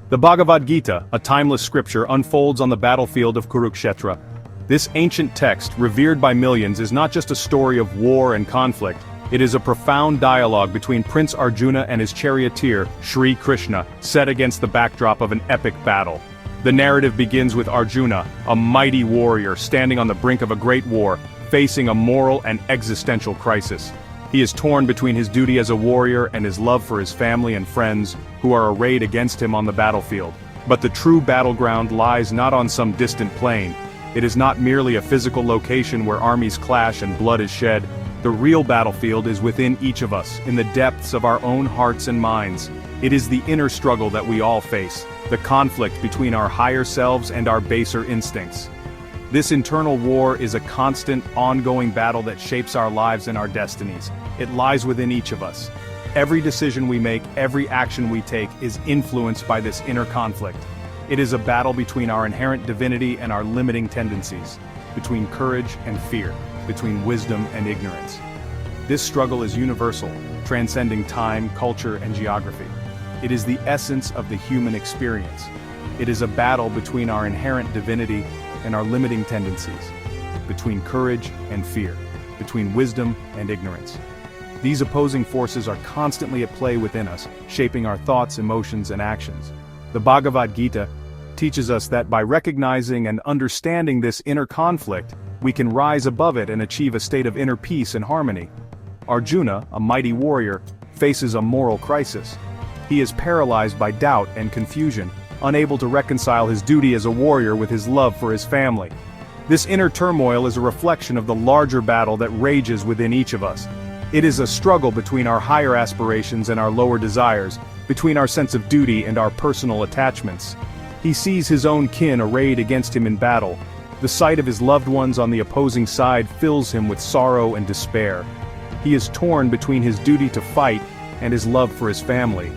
The Bhagavad Gita, a timeless scripture, unfolds on the battlefield of Kurukshetra. This ancient text, revered by millions, is not just a story of war and conflict. It is a profound dialogue between Prince Arjuna and his charioteer, Sri Krishna, set against the backdrop of an epic battle. The narrative begins with Arjuna, a mighty warrior standing on the brink of a great war, facing a moral and existential crisis. He is torn between his duty as a warrior and his love for his family and friends, who are arrayed against him on the battlefield. But the true battleground lies not on some distant plain. It is not merely a physical location where armies clash and blood is shed. The real battlefield is within each of us, in the depths of our own hearts and minds. It is the inner struggle that we all face, the conflict between our higher selves and our baser instincts. This internal war is a constant, ongoing battle that shapes our lives and our destinies. It lies within each of us. Every decision we make, every action we take, is influenced by this inner conflict. It is a battle between our inherent divinity and our limiting tendencies, between courage and fear, between wisdom and ignorance. This struggle is universal, transcending time, culture, and geography. It is the essence of the human experience. It is a battle between our inherent divinity and our limiting tendencies, between courage and fear, between wisdom and ignorance. These opposing forces are constantly at play within us, shaping our thoughts, emotions, and actions. The Bhagavad Gita teaches us that by recognizing and understanding this inner conflict, we can rise above it and achieve a state of inner peace and harmony. Arjuna, a mighty warrior, faces a moral crisis. He is paralyzed by doubt and confusion, unable to reconcile his duty as a warrior with his love for his family. This inner turmoil is a reflection of the larger battle that rages within each of us. It is a struggle between our higher aspirations and our lower desires, between our sense of duty and our personal attachments. He sees his own kin arrayed against him in battle. The sight of his loved ones on the opposing side fills him with sorrow and despair. He is torn between his duty to fight and his love for his family.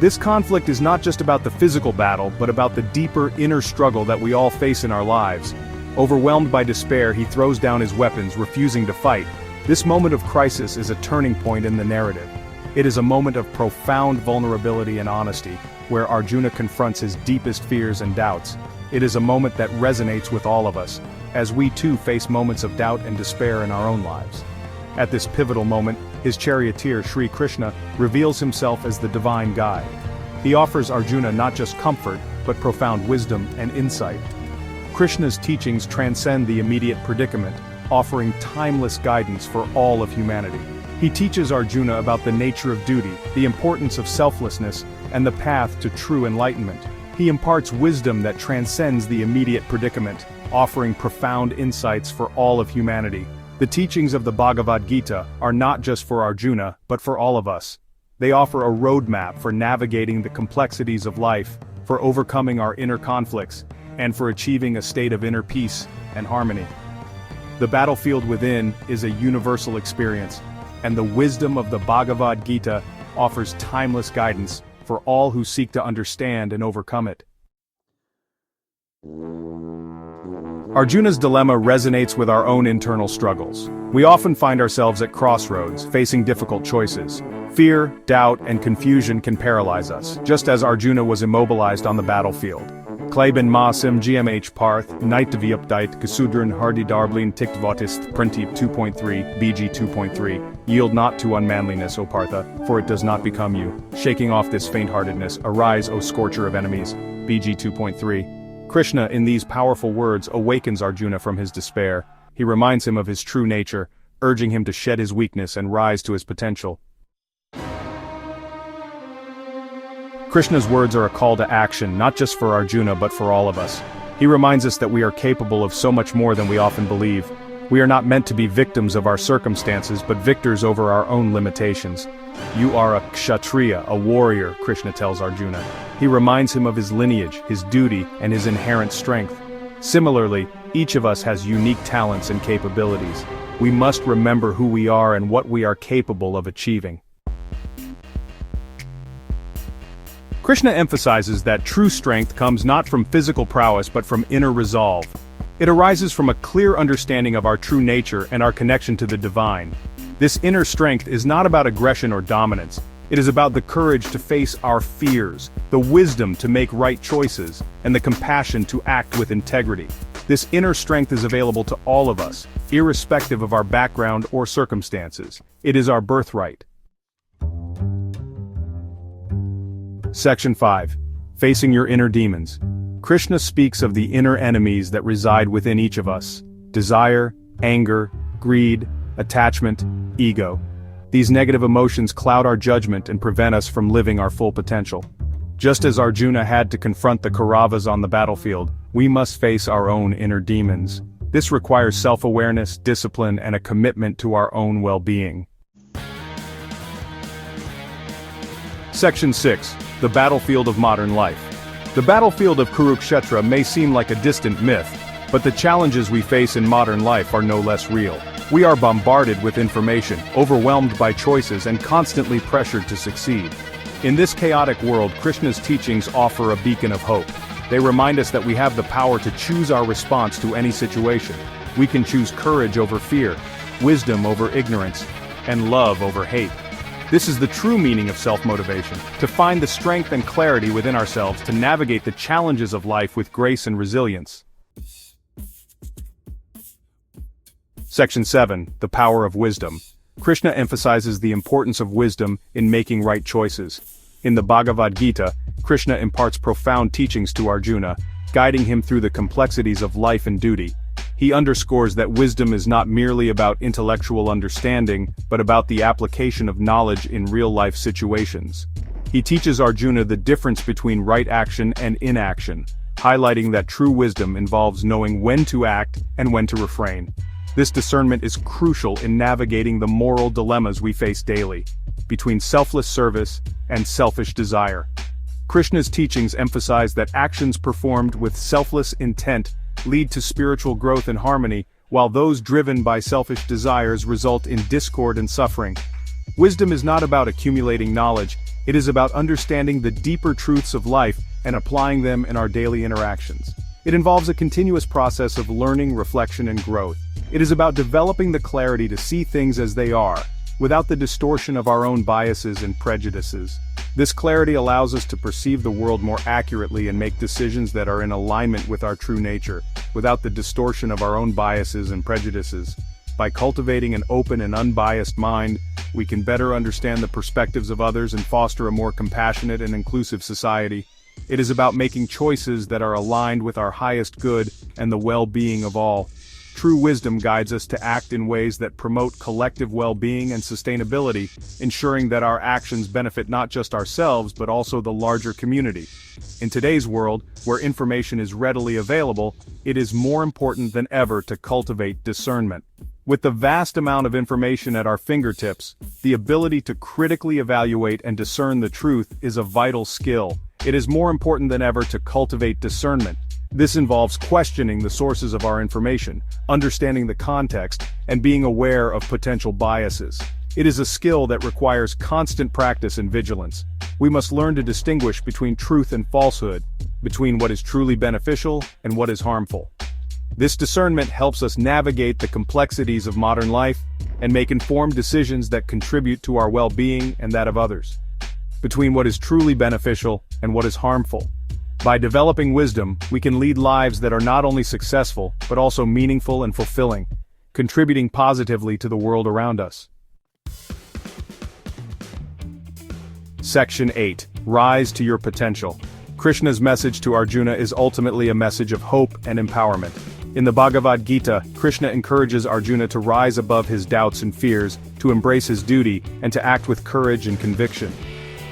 This conflict is not just about the physical battle, but about the deeper inner struggle that we all face in our lives. Overwhelmed by despair, he throws down his weapons, refusing to fight. This moment of crisis is a turning point in the narrative. It is a moment of profound vulnerability and honesty, where Arjuna confronts his deepest fears and doubts. It is a moment that resonates with all of us, as we too face moments of doubt and despair in our own lives. At this pivotal moment, his charioteer Sri Krishna reveals himself as the divine guide. He offers Arjuna not just comfort, but profound wisdom and insight. Krishna's teachings transcend the immediate predicament, offering timeless guidance for all of humanity. He teaches Arjuna about the nature of duty, the importance of selflessness, and the path to true enlightenment. He imparts wisdom that transcends the immediate predicament, offering profound insights for all of humanity. The teachings of the Bhagavad Gita are not just for Arjuna, but for all of us. They offer a roadmap for navigating the complexities of life, for overcoming our inner conflicts, and for achieving a state of inner peace and harmony. The battlefield within is a universal experience, and the wisdom of the Bhagavad Gita offers timeless guidance for all who seek to understand and overcome it. Arjuna's dilemma resonates with our own internal struggles. We often find ourselves at crossroads, facing difficult choices. Fear, doubt, and confusion can paralyze us, just as Arjuna was immobilized on the battlefield. Klaben Masim GMH Parth, Nightvi Updite, Kasudran Hardy Darblin Tiktvatist, Printip 2.3, BG 2.3, Yield not to unmanliness, O Partha, for it does not become you. Shaking off this faint-heartedness, arise, O scorcher of enemies, BG 2.3. Krishna, in these powerful words, awakens Arjuna from his despair. He reminds him of his true nature, urging him to shed his weakness and rise to his potential. Krishna's words are a call to action, not just for Arjuna but for all of us. He reminds us that we are capable of so much more than we often believe. We are not meant to be victims of our circumstances, but victors over our own limitations. You are a kshatriya, a warrior, Krishna tells Arjuna. He reminds him of his lineage, his duty, and his inherent strength. Similarly, each of us has unique talents and capabilities. We must remember who we are and what we are capable of achieving. Krishna emphasizes that true strength comes not from physical prowess but from inner resolve. It arises from a clear understanding of our true nature and our connection to the divine. This inner strength is not about aggression or dominance. It is about the courage to face our fears, the wisdom to make right choices, and the compassion to act with integrity. This inner strength is available to all of us, irrespective of our background or circumstances. It is our birthright. Section 5. Facing your inner demons. Krishna speaks of the inner enemies that reside within each of us: desire, anger, greed, attachment, ego. These negative emotions cloud our judgment and prevent us from living our full potential. Just as Arjuna had to confront the Kauravas on the battlefield, we must face our own inner demons. This requires self-awareness, discipline, and a commitment to our own well-being. Section 6. The battlefield of modern life. The battlefield of Kurukshetra may seem like a distant myth, but the challenges we face in modern life are no less real. We are bombarded with information, overwhelmed by choices, and constantly pressured to succeed. In this chaotic world, Krishna's teachings offer a beacon of hope. They remind us that we have the power to choose our response to any situation. We can choose courage over fear, wisdom over ignorance, and love over hate. This is the true meaning of self-motivation, to find the strength and clarity within ourselves to navigate the challenges of life with grace and resilience. Section 7. The power of wisdom. Krishna emphasizes the importance of wisdom in making right choices. In the Bhagavad Gita, Krishna imparts profound teachings to Arjuna, guiding him through the complexities of life and duty. He underscores that wisdom is not merely about intellectual understanding, but about the application of knowledge in real-life situations. He teaches Arjuna the difference between right action and inaction, highlighting that true wisdom involves knowing when to act and when to refrain. This discernment is crucial in navigating the moral dilemmas we face daily, between selfless service and selfish desire. Krishna's teachings emphasize that actions performed with selfless intent lead to spiritual growth and harmony, while those driven by selfish desires result in discord and suffering. Wisdom is not about accumulating knowledge, it is about understanding the deeper truths of life and applying them in our daily interactions. It involves a continuous process of learning, reflection, and growth. It is about developing the clarity to see things as they are, without the distortion of our own biases and prejudices. This clarity allows us to perceive the world more accurately and make decisions that are in alignment with our true nature, without the distortion of our own biases and prejudices. By cultivating an open and unbiased mind, we can better understand the perspectives of others and foster a more compassionate and inclusive society. It is about making choices that are aligned with our highest good and the well-being of all. True wisdom guides us to act in ways that promote collective well-being and sustainability, ensuring that our actions benefit not just ourselves but also the larger community. In today's world, where information is readily available, it is more important than ever to cultivate discernment. With the vast amount of information at our fingertips, the ability to critically evaluate and discern the truth is a vital skill. It is more important than ever to cultivate discernment. This involves questioning the sources of our information, understanding the context, and being aware of potential biases. It is a skill that requires constant practice and vigilance. We must learn to distinguish between truth and falsehood, between what is truly beneficial and what is harmful. This discernment helps us navigate the complexities of modern life and make informed decisions that contribute to our well-being and that of others. Between what is truly beneficial and what is harmful. By developing wisdom, we can lead lives that are not only successful, but also meaningful and fulfilling, contributing positively to the world around us. Section 8. Rise to your potential. Krishna's message to Arjuna is ultimately a message of hope and empowerment. In the Bhagavad Gita, Krishna encourages Arjuna to rise above his doubts and fears, to embrace his duty, and to act with courage and conviction.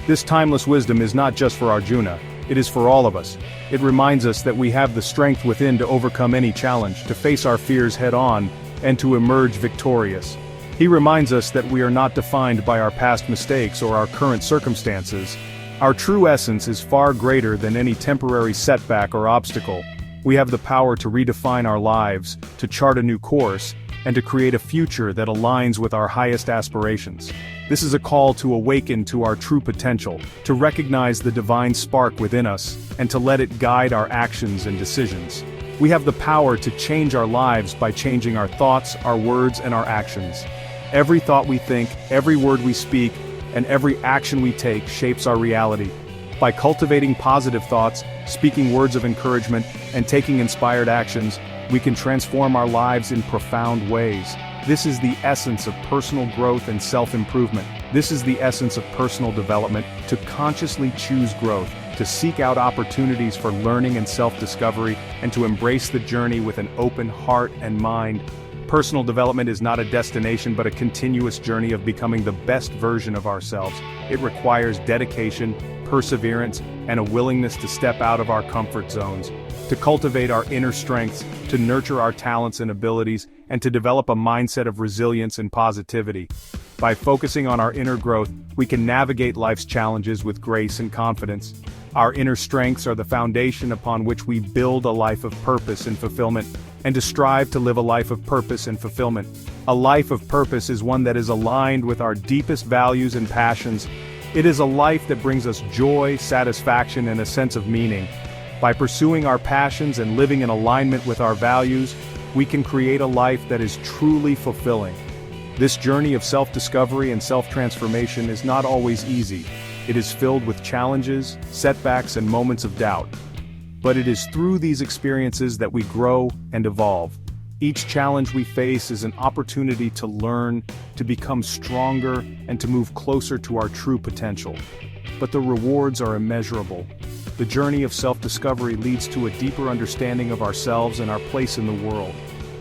This timeless wisdom is not just for Arjuna, it is for all of us. It reminds us that we have the strength within to overcome any challenge, to face our fears head-on, and to emerge victorious. He reminds us that we are not defined by our past mistakes or our current circumstances. Our true essence is far greater than any temporary setback or obstacle. We have the power to redefine our lives, to chart a new course, and to create a future that aligns with our highest aspirations. This is a call to awaken to our true potential, to recognize the divine spark within us, and to let it guide our actions and decisions. We have the power to change our lives by changing our thoughts, our words, and our actions. Every thought we think, every word we speak, and every action we take shapes our reality. By cultivating positive thoughts, speaking words of encouragement, and taking inspired actions, we can transform our lives in profound ways. This is the essence of personal growth and self-improvement. This is the essence of personal development, to consciously choose growth, to seek out opportunities for learning and self-discovery, and to embrace the journey with an open heart and mind. Personal development is not a destination but a continuous journey of becoming the best version of ourselves. It requires dedication, perseverance, and a willingness to step out of our comfort zones, to cultivate our inner strengths, to nurture our talents and abilities, and to develop a mindset of resilience and positivity. By focusing on our inner growth, we can navigate life's challenges with grace and confidence. Our inner strengths are the foundation upon which we build a life of purpose and fulfillment, and to strive to live a life of purpose and fulfillment. A life of purpose is one that is aligned with our deepest values and passions. It is a life that brings us joy, satisfaction, and a sense of meaning. By pursuing our passions and living in alignment with our values, we can create a life that is truly fulfilling. This journey of self-discovery and self-transformation is not always easy. It is filled with challenges, setbacks, and moments of doubt. But it is through these experiences that we grow and evolve. Each challenge we face is an opportunity to learn, to become stronger, and to move closer to our true potential. But the rewards are immeasurable. The journey of self-discovery leads to a deeper understanding of ourselves and our place in the world.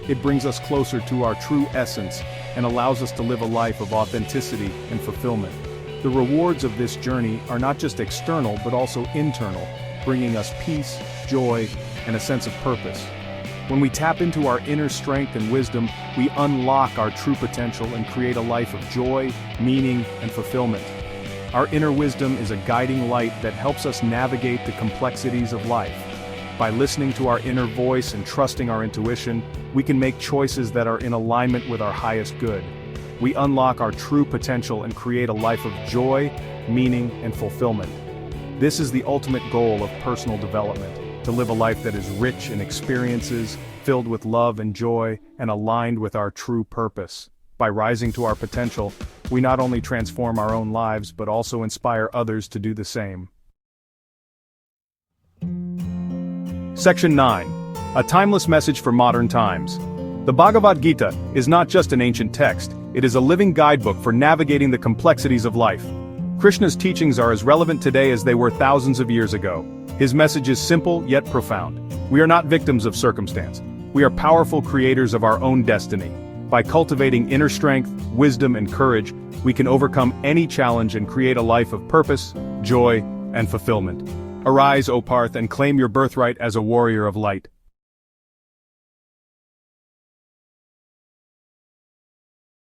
It brings us closer to our true essence and allows us to live a life of authenticity and fulfillment. The rewards of this journey are not just external but also internal, bringing us peace, joy, and a sense of purpose. When we tap into our inner strength and wisdom, we unlock our true potential and create a life of joy, meaning, and fulfillment. Our inner wisdom is a guiding light that helps us navigate the complexities of life. By listening to our inner voice and trusting our intuition, we can make choices that are in alignment with our highest good. We unlock our true potential and create a life of joy, meaning, and fulfillment. This is the ultimate goal of personal development, to live a life that is rich in experiences, filled with love and joy, and aligned with our true purpose. By rising to our potential, we not only transform our own lives but also inspire others to do the same. Section 9. A timeless message for modern times. The Bhagavad Gita is not just an ancient text, it is a living guidebook for navigating the complexities of life. Krishna's teachings are as relevant today as they were thousands of years ago. His message is simple yet profound. We are not victims of circumstance. We are powerful creators of our own destiny. By cultivating inner strength, wisdom, and courage, we can overcome any challenge and create a life of purpose, joy, and fulfillment. Arise, O Parth, and claim your birthright as a warrior of light.